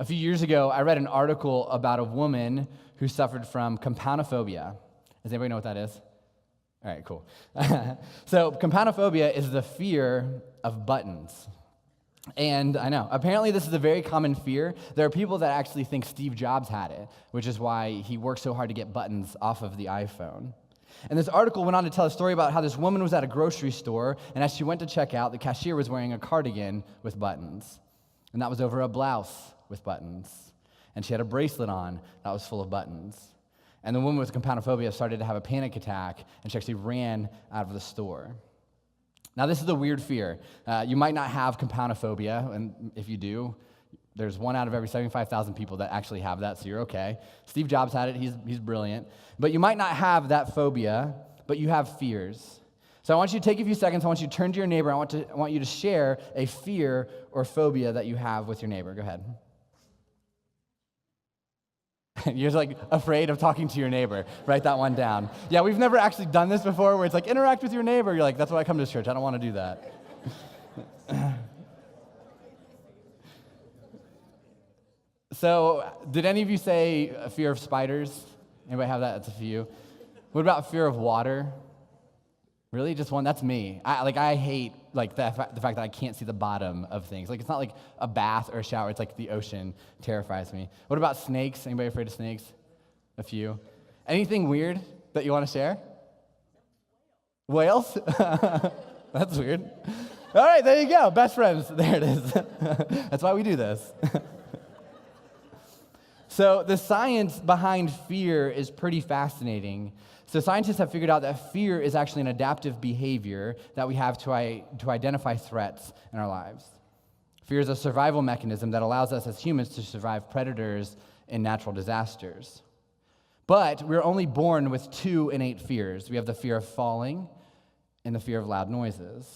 A few years ago, I read an article about a woman who suffered from Campano Phobia. Does anybody know what that is? All right, cool. So Campano Phobia is the fear of buttons. And I know, apparently this is a very common fear. There are people that actually think Steve Jobs had it, which is why he worked so hard to get buttons off of the iPhone. And this article went on to tell a story about how this woman was at a grocery store, and as she went to check out, the cashier was wearing a cardigan with buttons. And that was over a blouse with buttons. And she had a bracelet on that was full of buttons. And the woman with Campano Phobia started to have a panic attack, and she actually ran out of the store. Now, this is a weird fear. You might not have Campano Phobia, and if you do, there's 1 out of every 75,000 people that actually have that, so you're okay. Steve Jobs had it. He's brilliant. But you might not have that phobia, but you have fears. So I want you to take a few seconds. I want you to turn to your neighbor. I want you to share a fear or phobia that you have with your neighbor. Go ahead. You're like afraid of talking to your neighbor. Write that one down. Yeah, we've never actually done this before where it's like, interact with your neighbor. You're like, that's why I come to church. I don't want to do that. So, did any of you say a fear of spiders? Anybody have that? That's a few. What about fear of water? Really? Just one? That's me. I hate the fact that I can't see the bottom of things. Like, it's not like a bath or a shower. It's like the ocean terrifies me. What about snakes? Anybody afraid of snakes? A few. Anything weird that you want to share? Whales? That's weird. All right, there you go. Best friends. There it is. That's why we do this. So the science behind fear is pretty fascinating. So scientists have figured out that fear is actually an adaptive behavior that we have to identify threats in our lives. Fear is a survival mechanism that allows us as humans to survive predators and natural disasters. But we're only born with 2 innate fears. We have the fear of falling and the fear of loud noises.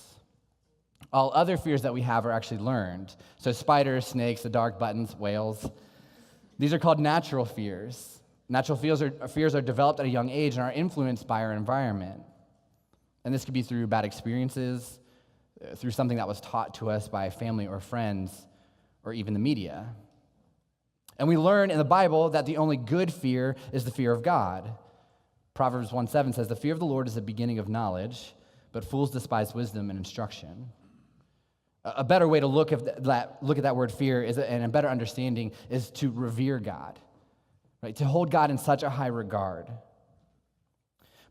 All other fears that we have are actually learned. So spiders, snakes, the dark, buttons, whales. These are called natural fears. Natural fears are developed at a young age and are influenced by our environment. And this could be through bad experiences, through something that was taught to us by family or friends, or even the media. And we learn in the Bible that the only good fear is the fear of God. Proverbs 1:7 says, "The fear of the Lord is the beginning of knowledge, but fools despise wisdom and instruction." A better way to look at that word fear and a better understanding is to revere God, right? To hold God in such a high regard.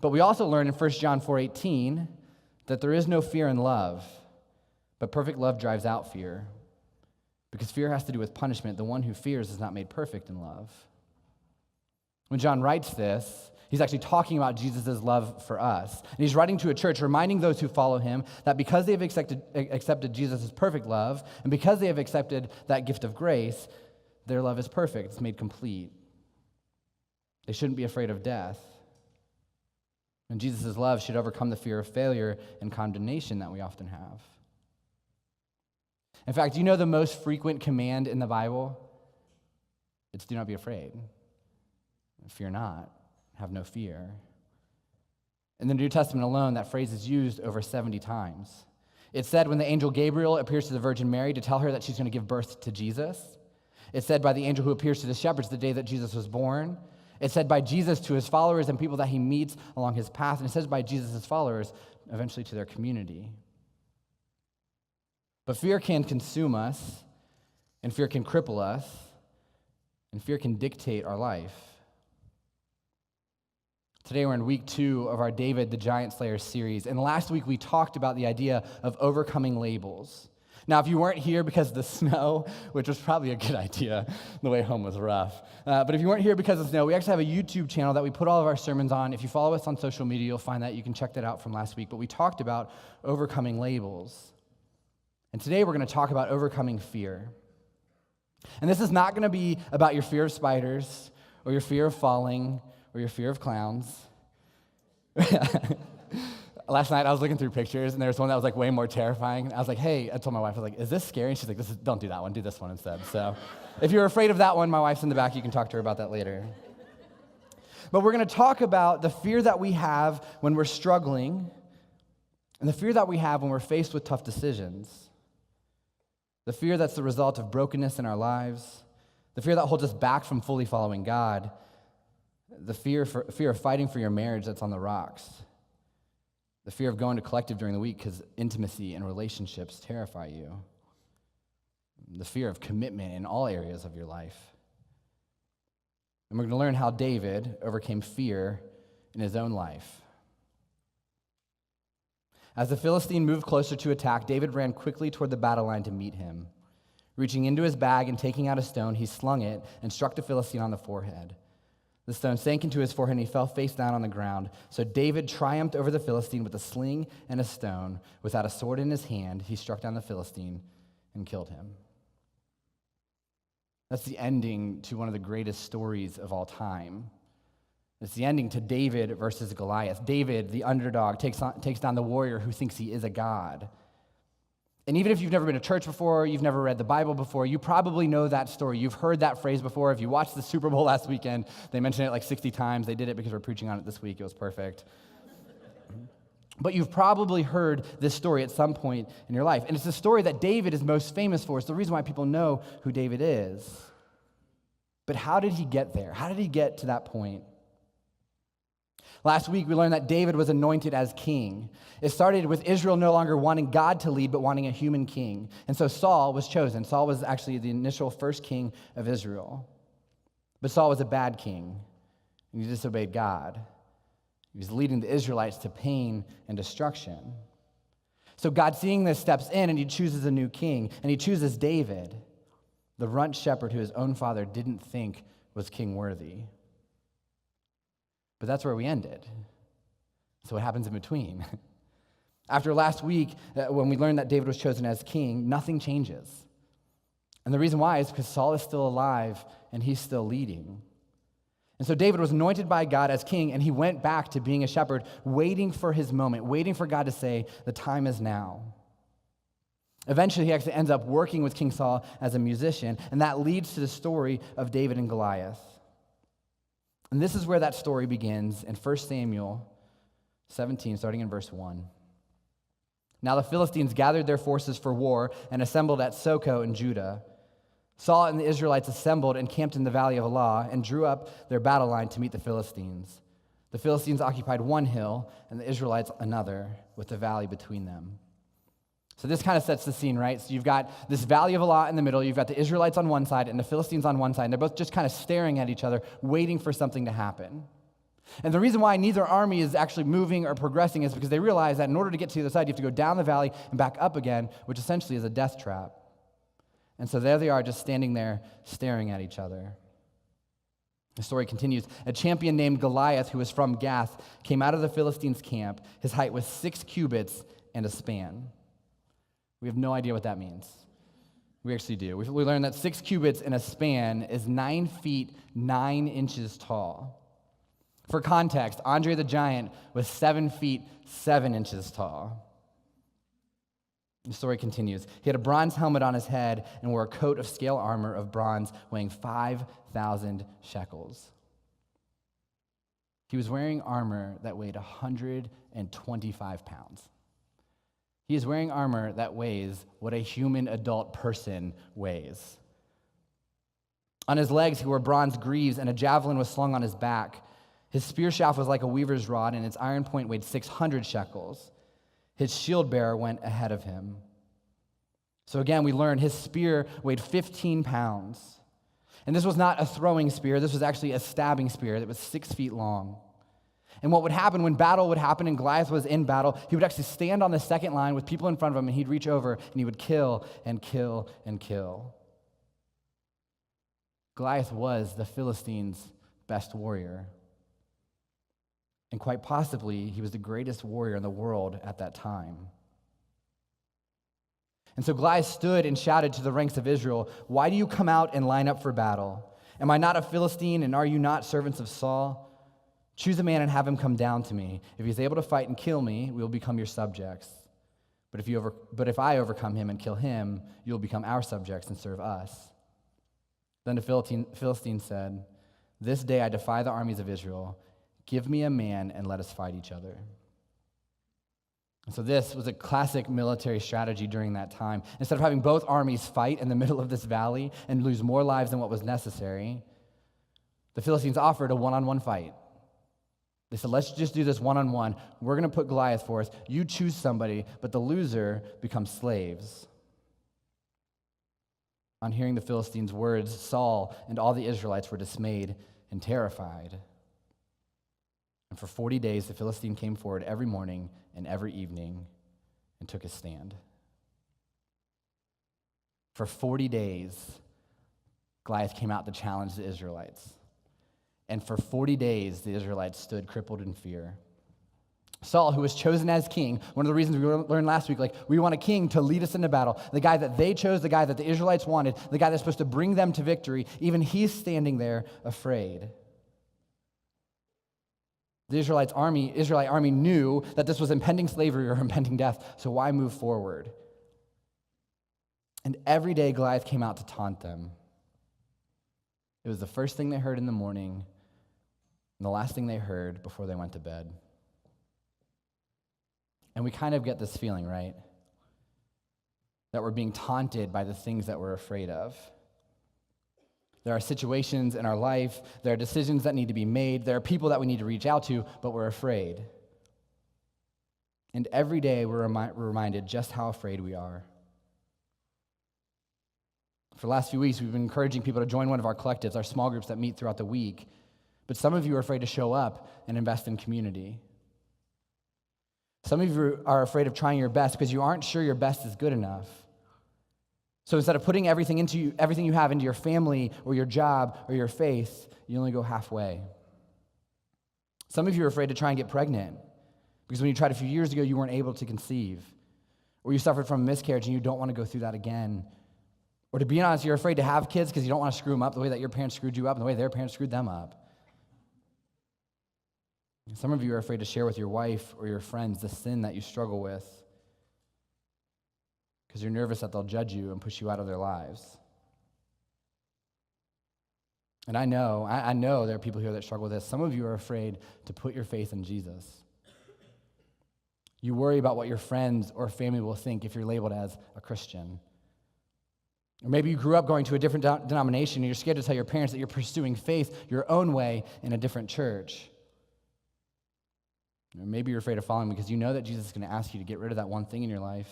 But we also learn in 1 John 4:18 that there is no fear in love, but perfect love drives out fear. Because fear has to do with punishment. The one who fears is not made perfect in love. When John writes this, he's actually talking about Jesus' love for us. And he's writing to a church, reminding those who follow him that because they have accepted Jesus' perfect love, and because they have accepted that gift of grace, their love is perfect. It's made complete. They shouldn't be afraid of death. And Jesus' love should overcome the fear of failure and condemnation that we often have. In fact, do you know the most frequent command in the Bible? It's do not be afraid. Fear not. Have no fear. In the New Testament alone, that phrase is used over 70 times. It's said when the angel Gabriel appears to the Virgin Mary to tell her that she's going to give birth to Jesus. It's said by the angel who appears to the shepherds the day that Jesus was born. It's said by Jesus to his followers and people that he meets along his path. And it says by Jesus' followers eventually to their community. But fear can consume us, and fear can cripple us, and fear can dictate our life. Today we're in week 2 of our David the Giant Slayer series, and last week we talked about the idea of overcoming labels. Now, if you weren't here because of the snow, which was probably a good idea, the way home was rough, but if you weren't here because of snow, we actually have a YouTube channel that we put all of our sermons on. If you follow us on social media, you'll find that. You can check that out from last week, but we talked about overcoming labels. And today we're going to talk about overcoming fear. And this is not going to be about your fear of spiders, or your fear of falling, or your fear of clowns. Last night I was looking through pictures, and there was one that was like way more terrifying. I was like, hey, I told my wife, I was like, is this scary? And she's like, don't do that one, do this one instead. So if you're afraid of that one, my wife's in the back, you can talk to her about that later. But we're going to talk about the fear that we have when we're struggling, and the fear that we have when we're faced with tough decisions. The fear that's the result of brokenness in our lives, the fear that holds us back from fully following God, the fear of fighting for your marriage that's on the rocks, the fear of going to collective during the week because intimacy and relationships terrify you, the fear of commitment in all areas of your life. And we're going to learn how David overcame fear in his own life. As the Philistine moved closer to attack, David ran quickly toward the battle line to meet him. Reaching into his bag and taking out a stone, he slung it and struck the Philistine on the forehead. The stone sank into his forehead and he fell face down on the ground. So David triumphed over the Philistine with a sling and a stone. Without a sword in his hand, he struck down the Philistine and killed him. That's the ending to one of the greatest stories of all time. It's the ending to David versus Goliath. David, the underdog, takes down the warrior who thinks he is a god. And even if you've never been to church before, you've never read the Bible before, you probably know that story. You've heard that phrase before. If you watched the Super Bowl last weekend, they mentioned it like 60 times. They did it because we're preaching on it this week. It was perfect. But you've probably heard this story at some point in your life. And it's the story that David is most famous for. It's the reason why people know who David is. But how did he get there? How did he get to that point? Last week, we learned that David was anointed as king. It started with Israel no longer wanting God to lead, but wanting a human king. And so Saul was chosen. Saul was actually the initial first king of Israel. But Saul was a bad king, and he disobeyed God. He was leading the Israelites to pain and destruction. So God, seeing this, steps in, and he chooses a new king, and he chooses David, the runt shepherd who his own father didn't think was king worthy. But that's where we ended. So what happens in between? After last week, when we learned that David was chosen as king, nothing changes. And the reason why is because Saul is still alive and he's still leading. And so David was anointed by God as king, and he went back to being a shepherd, waiting for his moment, waiting for God to say, the time is now. Eventually, he actually ends up working with King Saul as a musician, and that leads to the story of David and Goliath. And this is where that story begins in 1 Samuel 17, starting in verse 1. Now the Philistines gathered their forces for war and assembled at Soko in Judah. Saul and the Israelites assembled and camped in the valley of Elah and drew up their battle line to meet the Philistines. The Philistines occupied one hill and the Israelites another, with the valley between them. So this kind of sets the scene, right? So you've got this valley of Elah in the middle, you've got the Israelites on one side and the Philistines on one side, and they're both just kind of staring at each other, waiting for something to happen. And the reason why neither army is actually moving or progressing is because they realize that in order to get to the other side, you have to go down the valley and back up again, which essentially is a death trap. And so there they are, just standing there, staring at each other. The story continues. A champion named Goliath, who was from Gath, came out of the Philistines' camp. His height was 6 cubits and a span. We have no idea what that means. We actually do. We learned that 6 cubits in a span is 9 feet, 9 inches tall. For context, Andre the Giant was 7 feet, 7 inches tall. The story continues. He had a bronze helmet on his head and wore a coat of scale armor of bronze weighing 5,000 shekels. He was wearing armor that weighed 125 pounds. He is wearing armor that weighs what a human adult person weighs. On his legs, he wore bronze greaves, and a javelin was slung on his back. His spear shaft was like a weaver's rod, and its iron point weighed 600 shekels. His shield bearer went ahead of him. So again, we learn his spear weighed 15 pounds. And this was not a throwing spear. This was actually a stabbing spear that was 6 feet long. And what would happen when battle would happen and Goliath was in battle, he would actually stand on the second line with people in front of him, and he'd reach over and he would kill and kill and kill. Goliath was the Philistines' best warrior. And quite possibly, he was the greatest warrior in the world at that time. And so Goliath stood and shouted to the ranks of Israel, "Why do you come out and line up for battle? Am I not a Philistine, and are you not servants of Saul? Choose a man and have him come down to me. If he's able to fight and kill me, we will become your subjects. But if I overcome him and kill him, you will become our subjects and serve us." Then the Philistine said, "This day I defy the armies of Israel. Give me a man and let us fight each other." And so this was a classic military strategy during that time. Instead of having both armies fight in the middle of this valley and lose more lives than what was necessary, the Philistines offered a one-on-one fight. They said, let's just do this one-on-one. We're going to put Goliath for us. You choose somebody, but the loser becomes slaves. On hearing the Philistines' words, Saul and all the Israelites were dismayed and terrified. And for 40 days, the Philistine came forward every morning and every evening and took his stand. For 40 days, Goliath came out to challenge the Israelites. And for 40 days, the Israelites stood crippled in fear. Saul, who was chosen as king, one of the reasons we learned last week, we want a king to lead us into battle. The guy that they chose, the guy that the Israelites wanted, the guy that's supposed to bring them to victory, even he's standing there afraid. The Israelite army knew that this was impending slavery or impending death, so why move forward? And every day Goliath came out to taunt them. It was the first thing they heard in the morning and the last thing they heard before they went to bed. And we kind of get this feeling, right? That we're being taunted by the things that we're afraid of. There are situations in our life, there are decisions that need to be made, there are people that we need to reach out to, but we're afraid. And every day we're reminded just how afraid we are. For the last few weeks, we've been encouraging people to join one of our collectives, our small groups that meet throughout the week. But some of you are afraid to show up and invest in community. Some of you are afraid of trying your best because you aren't sure your best is good enough. So instead of putting everything you have into your family or your job or your faith, you only go halfway. Some of you are afraid to try and get pregnant because when you tried a few years ago, you weren't able to conceive. Or you suffered from a miscarriage and you don't want to go through that again. Or to be honest, you're afraid to have kids because you don't want to screw them up the way that your parents screwed you up and the way their parents screwed them up. And some of you are afraid to share with your wife or your friends the sin that you struggle with because you're nervous that they'll judge you and push you out of their lives. And I know there are people here that struggle with this. Some of you are afraid to put your faith in Jesus. You worry about what your friends or family will think if you're labeled as a Christian. Or maybe you grew up going to a different denomination and you're scared to tell your parents that you're pursuing faith your own way in a different church. Or maybe you're afraid of following because you know that Jesus is going to ask you to get rid of that one thing in your life.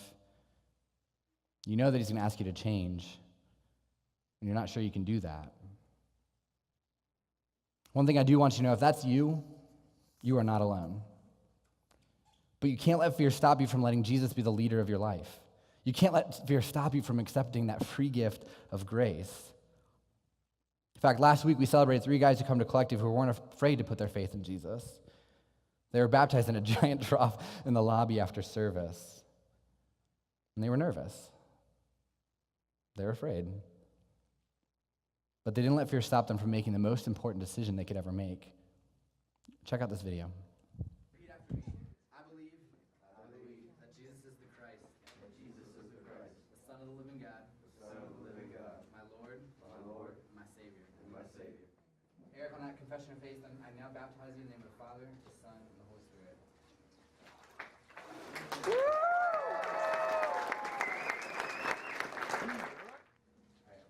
You know that he's going to ask you to change, and you're not sure you can do that. One thing I do want you to know, if that's you, you are not alone. But you can't let fear stop you from letting Jesus be the leader of your life. You can't let fear stop you from accepting that free gift of grace. In fact, last week we celebrated 3 guys who come to Collective who weren't afraid to put their faith in Jesus. They were baptized in a giant trough in the lobby after service. And they were nervous. They were afraid. But they didn't let fear stop them from making the most important decision they could ever make. Check out this video. Repeat after me. I believe that Jesus is the Christ. The Son of the living God. My Lord, my Savior. Eric, on that confession of faith, I now baptize you in the name of the Father, the Son, and the Holy Spirit.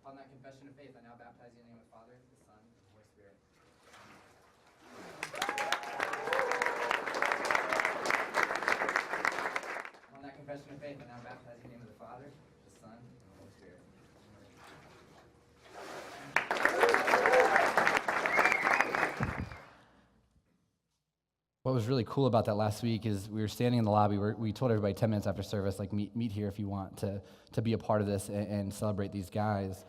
Upon that confession of faith, I now baptize you in the name of the Father, the Son, and the Holy Spirit. Upon that confession of faith, I now baptize you in the name of the Father, the Son, and the Holy Spirit. What was really cool about that last week is we were standing in the lobby. We told everybody 10 minutes after service, meet here if you want to be a part of this and celebrate these guys.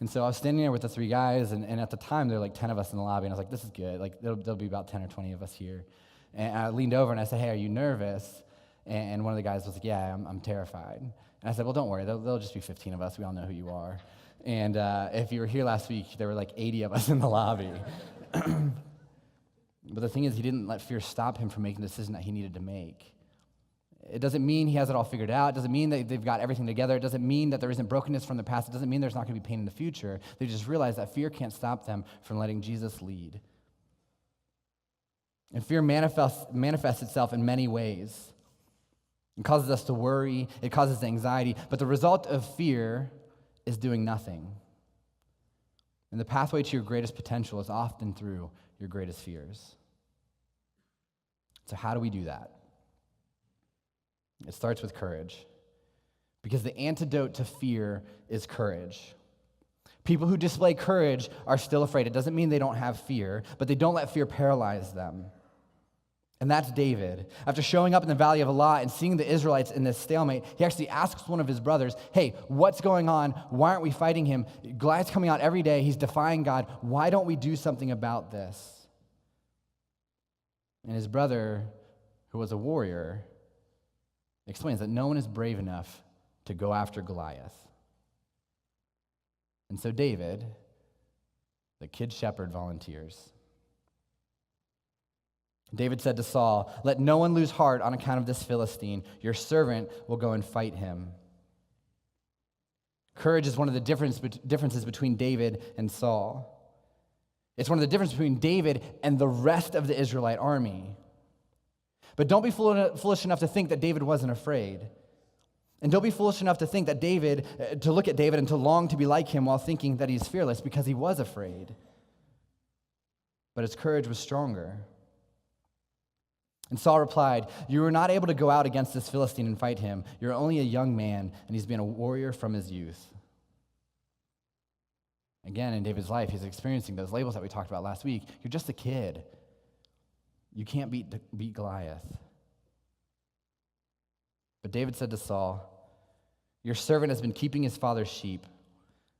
And so I was standing there with the 3 guys, and at the time, there were 10 of us in the lobby, and I was like, this is good. There'll be about 10 or 20 of us here. And I leaned over, and I said, hey, are you nervous? And one of the guys was like, yeah, I'm terrified. And I said, well, don't worry. There'll just be 15 of us. We all know who you are. And if you were here last week, there were 80 of us in the lobby. But the thing is, he didn't let fear stop him from making the decision that he needed to make. It doesn't mean he has it all figured out. It doesn't mean that they've got everything together. It doesn't mean that there isn't brokenness from the past. It doesn't mean there's not going to be pain in the future. They just realize that fear can't stop them from letting Jesus lead. And fear manifests itself in many ways. It causes us to worry. It causes anxiety. But the result of fear is doing nothing. And the pathway to your greatest potential is often through your greatest fears. So how do we do that? It starts with courage. Because the antidote to fear is courage. People who display courage are still afraid. It doesn't mean they don't have fear, but they don't let fear paralyze them. And that's David. After showing up in the Valley of Elah and seeing the Israelites in this stalemate, he actually asks one of his brothers, hey, what's going on? Why aren't we fighting him? Goliath's coming out every day. He's defying God. Why don't we do something about this? And his brother, who was a warrior, explains that no one is brave enough to go after Goliath. And so David, the kid shepherd, volunteers. David said to Saul, let no one lose heart on account of this Philistine. Your servant will go and fight him. Courage is one of the differences between David and Saul. It's one of the differences between David and the rest of the Israelite army. But don't be foolish enough to think that David wasn't afraid. And don't be foolish enough to think that to look at David and to long to be like him while thinking that he's fearless, because he was afraid. But his courage was stronger. And Saul replied, you were not able to go out against this Philistine and fight him. You're only a young man, and he's been a warrior from his youth. Again, in David's life, he's experiencing those labels that we talked about last week. You're just a kid. You can't beat Goliath. But David said to Saul, your servant has been keeping his father's sheep.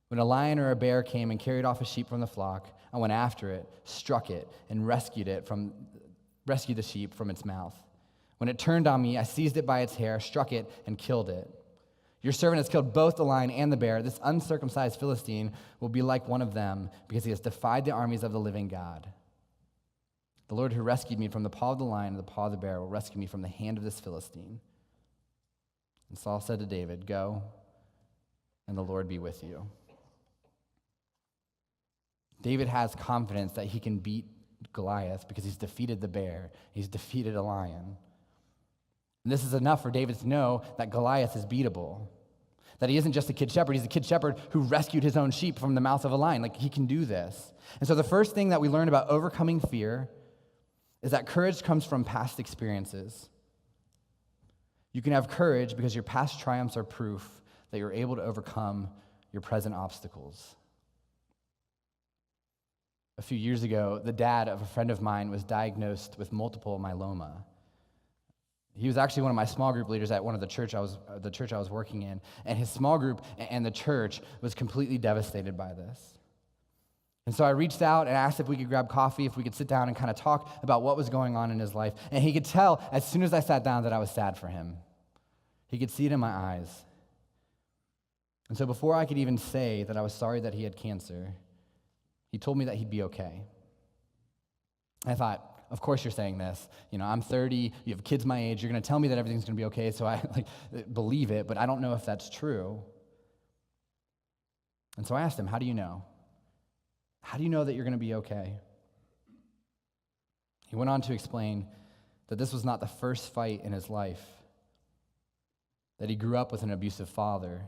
When a lion or a bear came and carried off a sheep from the flock, I went after it, struck it, and rescued the sheep from its mouth. When it turned on me, I seized it by its hair, struck it, and killed it. Your servant has killed both the lion and the bear. This uncircumcised Philistine will be like one of them, because he has defied the armies of the living God. The Lord who rescued me from the paw of the lion and the paw of the bear will rescue me from the hand of this Philistine. And Saul said to David, go, and the Lord be with you. David has confidence that he can beat Goliath because he's defeated the bear. He's defeated a lion. And this is enough for David to know that Goliath is beatable. That he isn't just a kid shepherd. He's a kid shepherd who rescued his own sheep from the mouth of a lion. Like, he can do this. And so the first thing that we learn about overcoming fear is that courage comes from past experiences. You can have courage because your past triumphs are proof that you're able to overcome your present obstacles. A few years ago, the dad of a friend of mine was diagnosed with multiple myeloma. He was actually one of my small group leaders at one of the church I was working in, and his small group and the church was completely devastated by this. And so I reached out and asked if we could grab coffee, if we could sit down and kind of talk about what was going on in his life. And he could tell as soon as I sat down that I was sad for him. He could see it in my eyes. And so before I could even say that I was sorry that he had cancer, he told me that he'd be okay. I thought, of course you're saying this. You know, I'm 30, you have kids my age, you're going to tell me that everything's going to be okay, so I believe it, but I don't know if that's true. And so I asked him, how do you know? How do you know that you're going to be okay? He went on to explain that this was not the first fight in his life, that he grew up with an abusive father.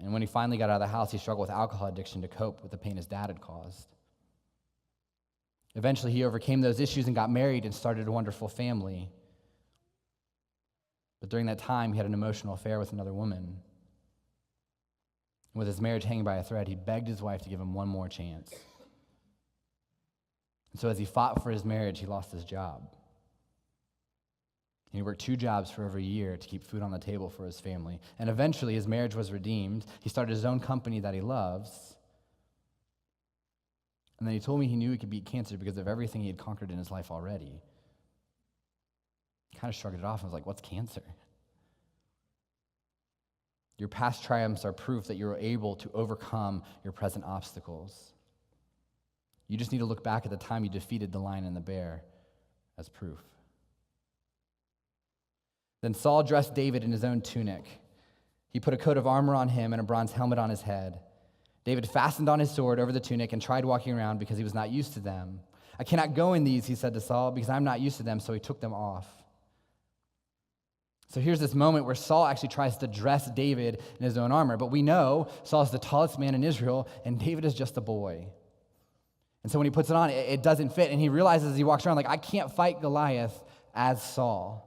And when he finally got out of the house, he struggled with alcohol addiction to cope with the pain his dad had caused. Eventually, he overcame those issues and got married and started a wonderful family. But during that time, he had an emotional affair with another woman. With his marriage hanging by a thread, he begged his wife to give him one more chance. And so as he fought for his marriage, he lost his job. And he worked 2 jobs for over a year to keep food on the table for his family. And eventually, his marriage was redeemed. He started his own company that he loves. And then he told me he knew he could beat cancer because of everything he had conquered in his life already. I kind of shrugged it off and was like, what's cancer? Your past triumphs are proof that you're able to overcome your present obstacles. You just need to look back at the time you defeated the lion and the bear as proof. Then Saul dressed David in his own tunic. He put a coat of armor on him and a bronze helmet on his head. David fastened on his sword over the tunic and tried walking around because he was not used to them. I cannot go in these, he said to Saul, because I'm not used to them, so he took them off. So here's this moment where Saul actually tries to dress David in his own armor. But we know Saul is the tallest man in Israel, and David is just a boy. And so when he puts it on, it doesn't fit. And he realizes as he walks around, like, I can't fight Goliath as Saul.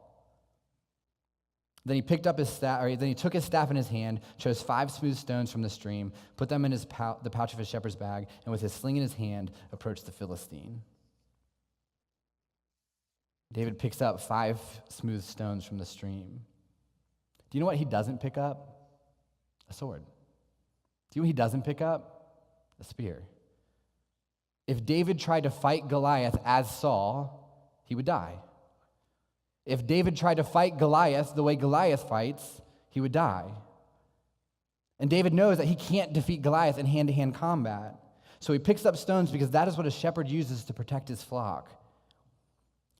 Then he picked up his staff, or then he took his staff in his hand, chose 5 smooth stones from the stream, put them in the pouch of his shepherd's bag, and with his sling in his hand, approached the Philistine. David picks up 5 smooth stones from the stream. Do you know what he doesn't pick up? A sword. Do you know what he doesn't pick up? A spear. If David tried to fight Goliath as Saul, he would die. If David tried to fight Goliath the way Goliath fights, he would die. And David knows that he can't defeat Goliath in hand-to-hand combat. So he picks up stones because that is what a shepherd uses to protect his flock.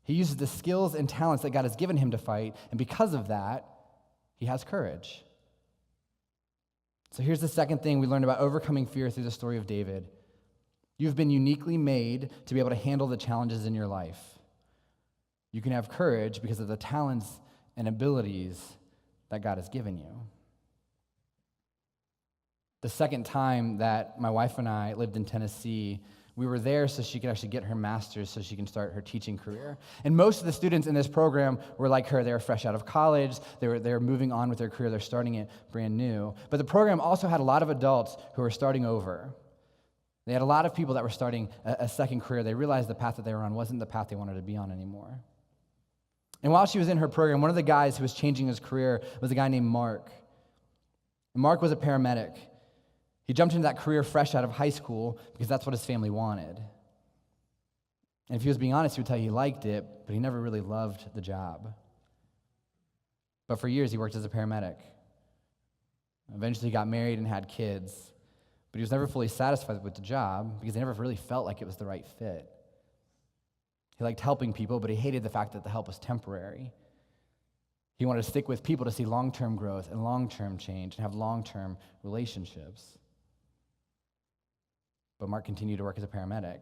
He uses the skills and talents that God has given him to fight, and because of that, he has courage. So here's the second thing we learned about overcoming fear through the story of David. You've been uniquely made to be able to handle the challenges in your life. You can have courage because of the talents and abilities that God has given you. The second time that my wife and I lived in Tennessee, we were there so she could actually get her master's so she can start her teaching career. And most of the students in this program were like her. They were fresh out of college. They were moving on with their career. They're starting it brand new. But the program also had a lot of adults who were starting over. They had a lot of people that were starting a second career. They realized the path that they were on wasn't the path they wanted to be on anymore. And while she was in her program, one of the guys who was changing his career was a guy named Mark. And Mark was a paramedic. He jumped into that career fresh out of high school because that's what his family wanted. And if he was being honest, he would tell you he liked it, but he never really loved the job. But for years, he worked as a paramedic. Eventually, he got married and had kids, but he was never fully satisfied with the job because he never really felt like it was the right fit. He liked helping people, but he hated the fact that the help was temporary. He wanted to stick with people to see long-term growth and long-term change and have long-term relationships. But Mark continued to work as a paramedic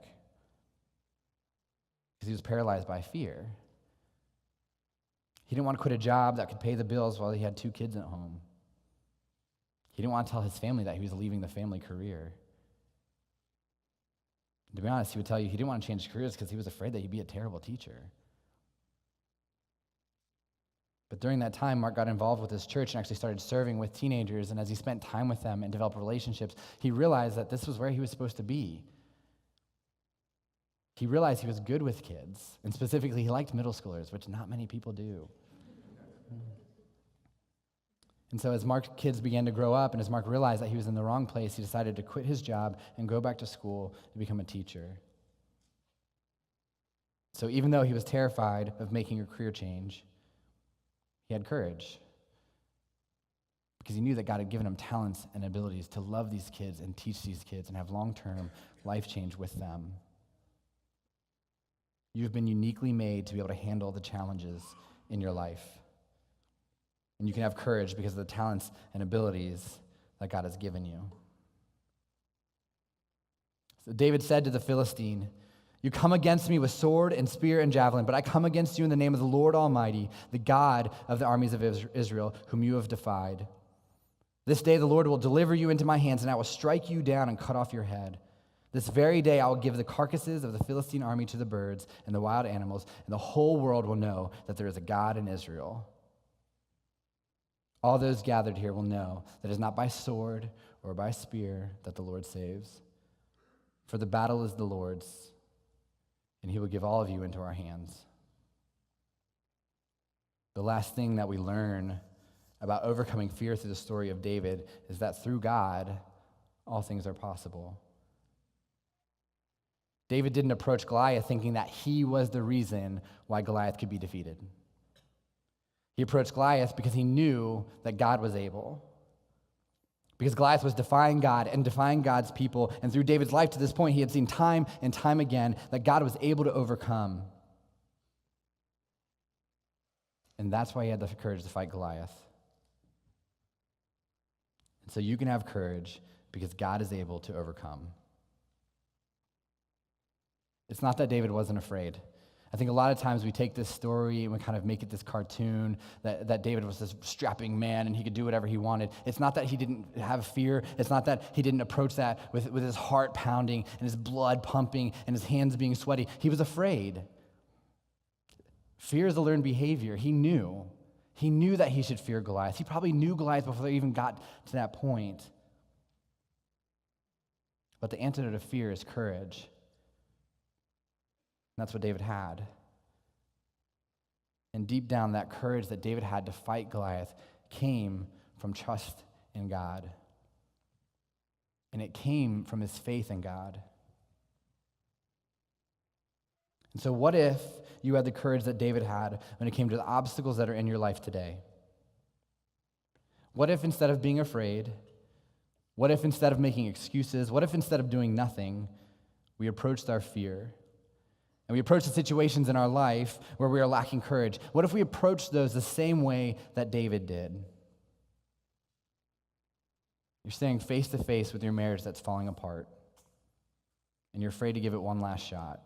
because he was paralyzed by fear. He didn't want to quit a job that could pay the bills while he had 2 kids at home. He didn't want to tell his family that he was leaving the family career. To be honest, he would tell you he didn't want to change careers because he was afraid that he'd be a terrible teacher. But during that time, Mark got involved with his church and actually started serving with teenagers, and as he spent time with them and developed relationships, he realized that this was where he was supposed to be. He realized he was good with kids, and specifically he liked middle schoolers, which not many people do. And so as Mark's kids began to grow up, and as Mark realized that he was in the wrong place, he decided to quit his job and go back to school to become a teacher. So even though he was terrified of making a career change, he had courage because he knew that God had given him talents and abilities to love these kids and teach these kids and have long-term life change with them. You've been uniquely made to be able to handle the challenges in your life. And you can have courage because of the talents and abilities that God has given you. So David said to the Philistine, "You come against me with sword and spear and javelin, but I come against you in the name of the Lord Almighty, the God of the armies of Israel, whom you have defied. This day the Lord will deliver you into my hands, and I will strike you down and cut off your head. This very day I will give the carcasses of the Philistine army to the birds and the wild animals, and the whole world will know that there is a God in Israel. All those gathered here will know that it is not by sword or by spear that the Lord saves. For the battle is the Lord's, and he will give all of you into our hands." The last thing that we learn about overcoming fear through the story of David is that through God, all things are possible. David didn't approach Goliath thinking that he was the reason why Goliath could be defeated. He approached Goliath because he knew that God was able. Because Goliath was defying God and defying God's people, and through David's life to this point, he had seen time and time again that God was able to overcome. And that's why he had the courage to fight Goliath. And so you can have courage because God is able to overcome. It's not that David wasn't afraid. I think a lot of times we take this story and we kind of make it this cartoon that David was this strapping man and he could do whatever he wanted. It's not that he didn't have fear. It's not that he didn't approach that with his heart pounding and his blood pumping and his hands being sweaty. He was afraid. Fear is a learned behavior. He knew. He knew that he should fear Goliath. He probably knew Goliath before they even got to that point. But the antidote to fear is courage. And that's what David had. And deep down, that courage that David had to fight Goliath came from trust in God. And it came from his faith in God. And so what if you had the courage that David had when it came to the obstacles that are in your life today? What if instead of being afraid, what if instead of making excuses, what if instead of doing nothing, we approached our fear? And we approach the situations in our life where we are lacking courage. What if we approach those the same way that David did? You're standing face to face with your marriage that's falling apart, and you're afraid to give it one last shot,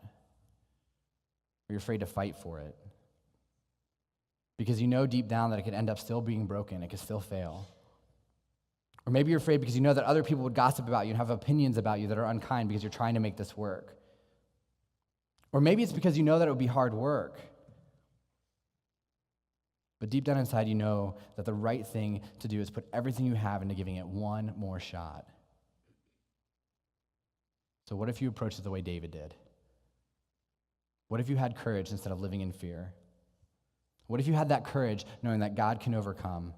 or you're afraid to fight for it, because you know deep down that it could end up still being broken, it could still fail. Or maybe you're afraid because you know that other people would gossip about you and have opinions about you that are unkind because you're trying to make this work. Or maybe it's because you know that it would be hard work. But deep down inside, you know that the right thing to do is put everything you have into giving it one more shot. So what if you approached it the way David did? What if you had courage instead of living in fear? What if you had that courage knowing that God can overcome?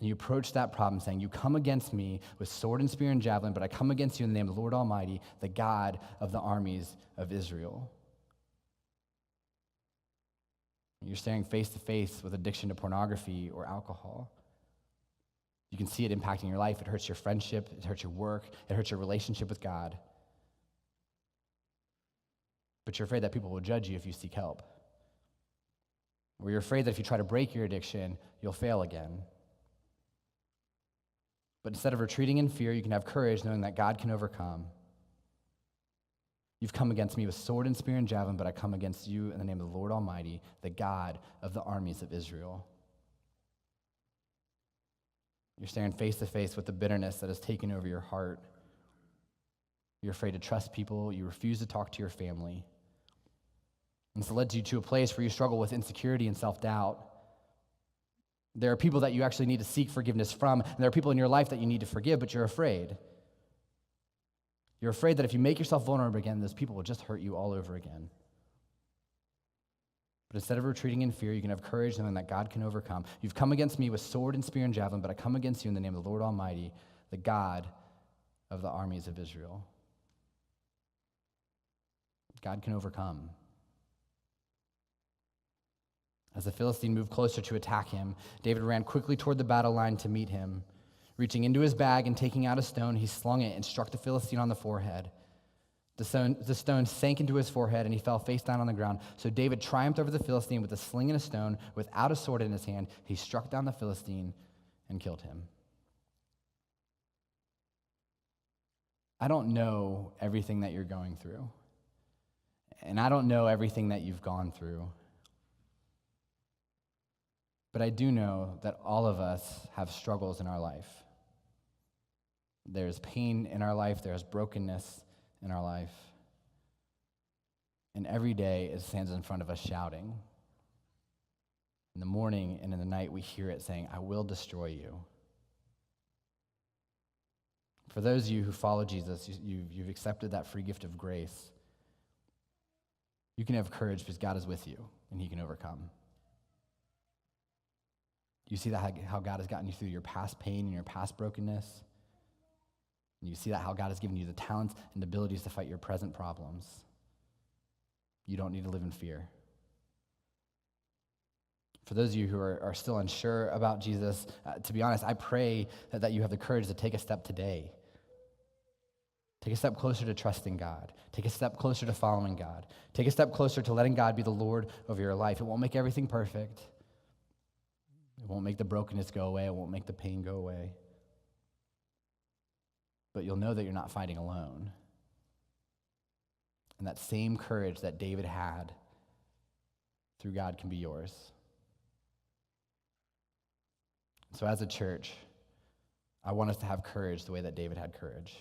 And you approach that problem saying, you come against me with sword and spear and javelin, but I come against you in the name of the Lord Almighty, the God of the armies of Israel. You're staring face to face with addiction to pornography or alcohol. You can see it impacting your life. It hurts your friendship. It hurts your work. It hurts your relationship with God. But you're afraid that people will judge you if you seek help. Or you're afraid that if you try to break your addiction, you'll fail again. But instead of retreating in fear, you can have courage knowing that God can overcome. You've come against me with sword and spear and javelin, but I come against you in the name of the Lord Almighty, the God of the armies of Israel. You're staring face to face with the bitterness that has taken over your heart. You're afraid to trust people. You refuse to talk to your family. And it's led you to a place where you struggle with insecurity and self-doubt. There are people that you actually need to seek forgiveness from, and there are people in your life that you need to forgive, but you're afraid. You're afraid that if you make yourself vulnerable again, those people will just hurt you all over again. But instead of retreating in fear, you can have courage knowing that God can overcome. You've come against me with sword and spear and javelin, but I come against you in the name of the Lord Almighty, the God of the armies of Israel. God can overcome. As the Philistine moved closer to attack him, David ran quickly toward the battle line to meet him. Reaching into his bag and taking out a stone, he slung it and struck the Philistine on the forehead. The stone sank into his forehead, and he fell face down on the ground. So David triumphed over the Philistine with a sling and a stone. Without a sword in his hand, he struck down the Philistine and killed him. I don't know everything that you're going through, and I don't know everything that you've gone through. But I do know that all of us have struggles in our life. There's pain in our life. There's brokenness in our life. And every day it stands in front of us shouting. In the morning and in the night we hear it saying, I will destroy you. For those of you who follow Jesus, you've accepted that free gift of grace. You can have courage because God is with you and he can overcome. You see that how God has gotten you through your past pain and your past brokenness. And you see that how God has given you the talents and abilities to fight your present problems. You don't need to live in fear. For those of you who are still unsure about Jesus, to be honest, I pray that you have the courage to take a step today. Take a step closer to trusting God. Take a step closer to following God. Take a step closer to letting God be the Lord of your life. It won't make everything perfect. It won't make the brokenness go away. It won't make the pain go away. But you'll know that you're not fighting alone. And that same courage that David had through God can be yours. So as a church, I want us to have courage the way that David had courage.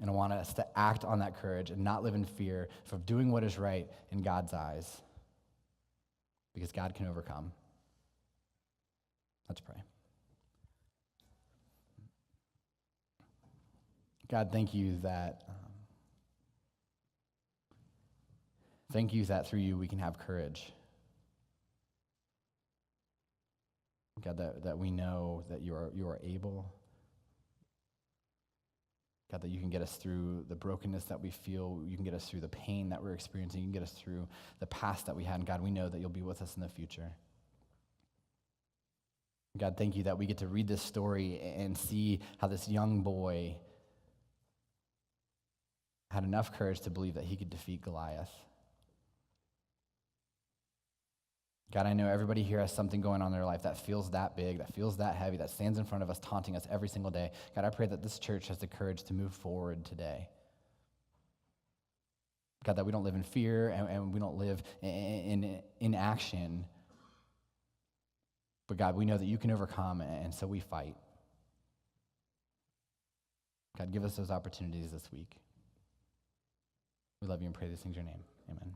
And I want us to act on that courage and not live in fear for doing what is right in God's eyes, because God can overcome. Let's pray. God, thank you that through you we can have courage. God, that we know that you are able. God, that you can get us through the brokenness that we feel. You can get us through the pain that we're experiencing. You can get us through the past that we had. And God, we know that you'll be with us in the future. God, thank you that we get to read this story and see how this young boy had enough courage to believe that he could defeat Goliath. God, I know everybody here has something going on in their life that feels that big, that feels that heavy, that stands in front of us, taunting us every single day. God, I pray that this church has the courage to move forward today. God, that we don't live in fear and we don't live in inaction. But God, we know that you can overcome, and so we fight. God, give us those opportunities this week. We love you and pray these things in your name. Amen.